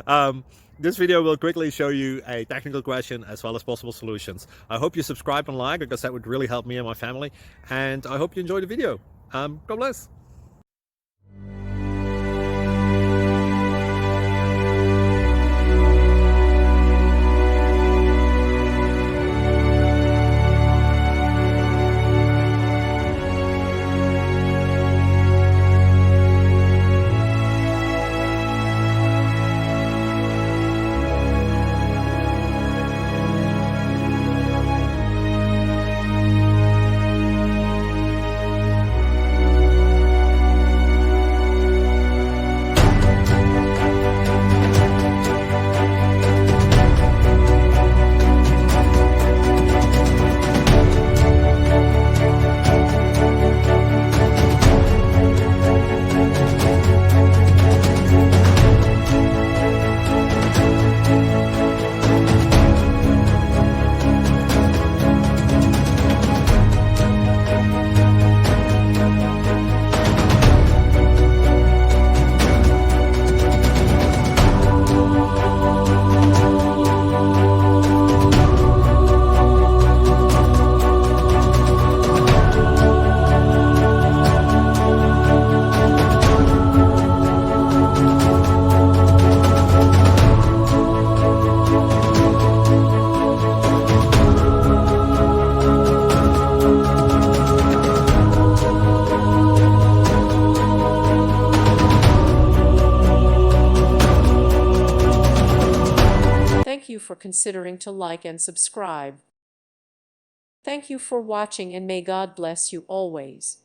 um, this video will quickly show you a technical question as well as possible solutions. I hope you subscribe and like, because that would really help me and my family. And I hope you enjoy the video. God bless. Thank you for considering to like and subscribe. Thank you for watching, and may God bless you always.